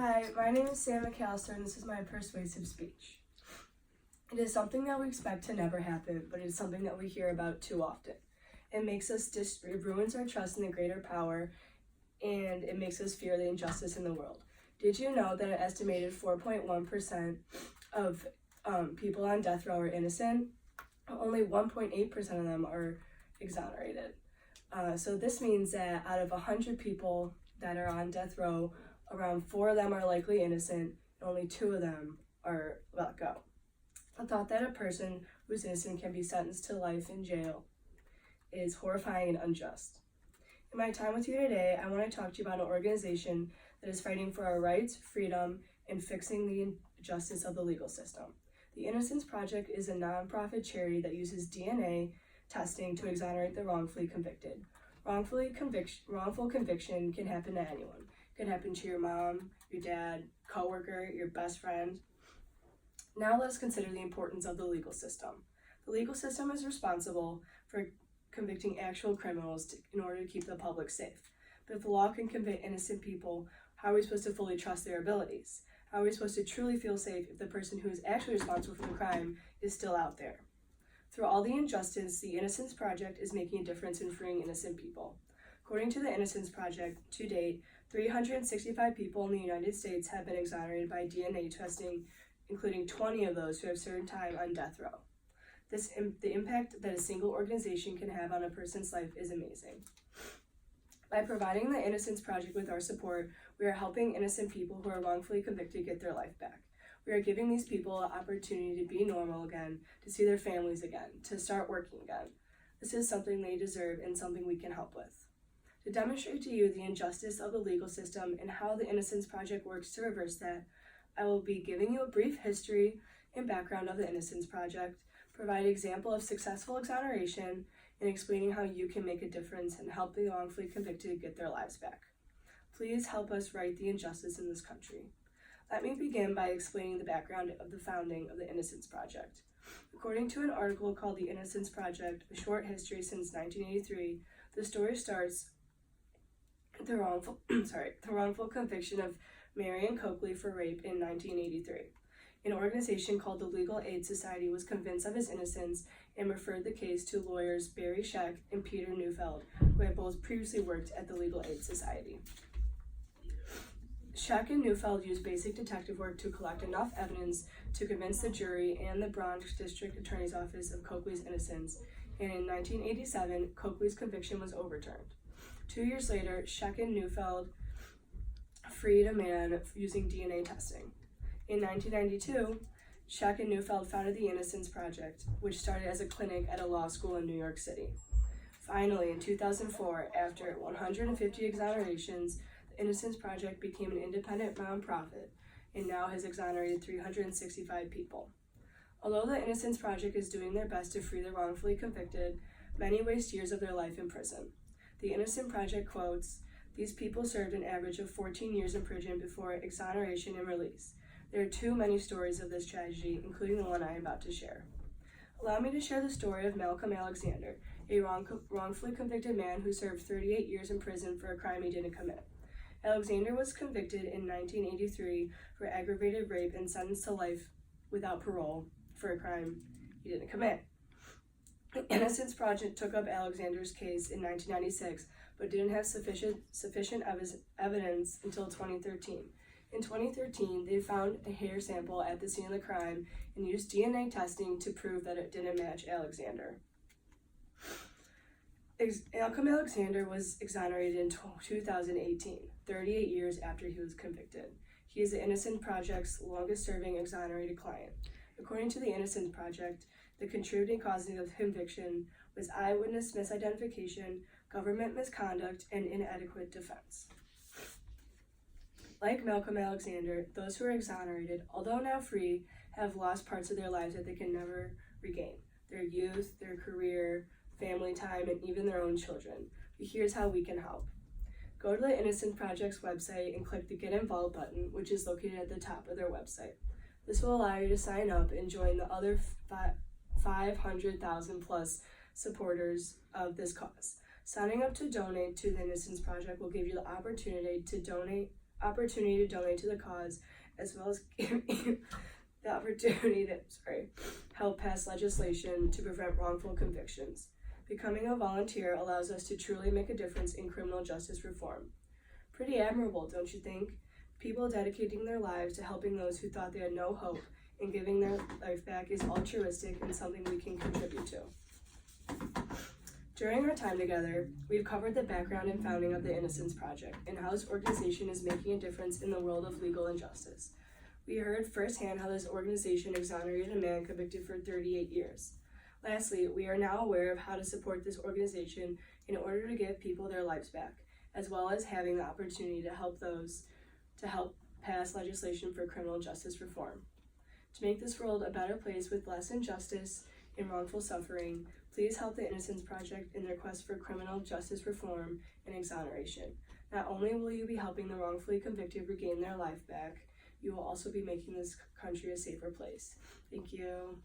Hi, my name is Sam McAllister, and this is my persuasive speech. It is something that we expect to never happen, but it is something that we hear about too often. It makes us it ruins our trust in the greater power, and it makes us fear the injustice in the world. Did you know that an estimated 4.1% of people on death row are innocent? Only 1.8% of them are exonerated. So this means that out of 100 people that are on death row, around 4 of them are likely innocent, and only 2 of them are let go. The thought that a person who's innocent can be sentenced to life in jail is horrifying and unjust. In my time with you today, I want to talk to you about an organization that is fighting for our rights, freedom, and fixing the injustice of the legal system. The Innocence Project is a nonprofit charity that uses DNA testing to exonerate the wrongfully convicted. Wrongful conviction can happen to anyone. It can happen to your mom, your dad, coworker, your best friend. Now let us consider the importance of the legal system. The legal system is responsible for convicting actual criminals in order to keep the public safe. But if the law can convict innocent people, how are we supposed to fully trust their abilities? How are we supposed to truly feel safe if the person who is actually responsible for the crime is still out there? Through all the injustice, the Innocence Project is making a difference in freeing innocent people. According to the Innocence Project, to date, 365 people in the United States have been exonerated by DNA testing, including 20 of those who have served time on death row. The impact that a single organization can have on a person's life is amazing. By providing the Innocence Project with our support, we are helping innocent people who are wrongfully convicted get their life back. We are giving these people an opportunity to be normal again, to see their families again, to start working again. This is something they deserve and something we can help with. To demonstrate to you the injustice of the legal system and how the Innocence Project works to reverse that, I will be giving you a brief history and background of the Innocence Project, provide an example of successful exoneration, and explaining how you can make a difference and help the wrongfully convicted get their lives back. Please help us right the injustice in this country. Let me begin by explaining the background of the founding of the Innocence Project. According to an article called The Innocence Project, A Short History Since 1983, the story starts the wrongful conviction of Marion Coakley for rape in 1983. An organization called the Legal Aid Society was convinced of his innocence and referred the case to lawyers Barry Scheck and Peter Neufeld, who had both previously worked at the Legal Aid Society. Scheck and Neufeld used basic detective work to collect enough evidence to convince the jury and the Bronx District Attorney's Office of Coakley's innocence, and in 1987, Coakley's conviction was overturned. 2 years later, Scheck and Neufeld freed a man using DNA testing. In 1992, Scheck and Neufeld founded the Innocence Project, which started as a clinic at a law school in New York City. Finally, in 2004, after 150 exonerations, the Innocence Project became an independent nonprofit and now has exonerated 365 people. Although the Innocence Project is doing their best to free the wrongfully convicted, many waste years of their life in prison. The Innocence Project quotes, "These people served an average of 14 years in prison before exoneration and release. There are too many stories of this tragedy, including the one I am about to share." Allow me to share the story of Malcolm Alexander, a wrongfully convicted man who served 38 years in prison for a crime he didn't commit. Alexander was convicted in 1983 for aggravated rape and sentenced to life without parole for a crime he didn't commit. The Innocence Project took up Alexander's case in 1996, but didn't have sufficient evidence until 2013. In 2013, they found a hair sample at the scene of the crime and used DNA testing to prove that it didn't match Alexander. Malcolm Alexander was exonerated in 2018, 38 years after he was convicted. He is the Innocence Project's longest-serving exonerated client. According to the Innocence Project, the contributing causes of conviction was eyewitness misidentification, government misconduct, and inadequate defense. Like Malcolm Alexander, those who are exonerated, although now free, have lost parts of their lives that they can never regain. Their youth, their career, family time, and even their own children. But here's how we can help. Go to the Innocence Project's website and click the Get Involved button, which is located at the top of their website. This will allow you to sign up and join the other 500,000 plus supporters of this cause. Signing up to donate to the Innocence Project will give you the opportunity to donate opportunity to donate to the cause, as well as giving the opportunity to help pass legislation to prevent wrongful convictions. Becoming a volunteer allows us to truly make a difference in criminal justice reform. Pretty admirable, don't you think? People dedicating their lives to helping those who thought they had no hope and giving their life back is altruistic and something we can contribute to. During our time together, we've covered the background and founding of the Innocence Project and how this organization is making a difference in the world of legal injustice. We heard firsthand how this organization exonerated a man convicted for 38 years. Lastly, we are now aware of how to support this organization in order to give people their lives back, as well as having the opportunity to help pass legislation for criminal justice reform. To make this world a better place with less injustice and wrongful suffering, please help the Innocence Project in their quest for criminal justice reform and exoneration. Not only will you be helping the wrongfully convicted regain their life back, you will also be making this country a safer place. Thank you.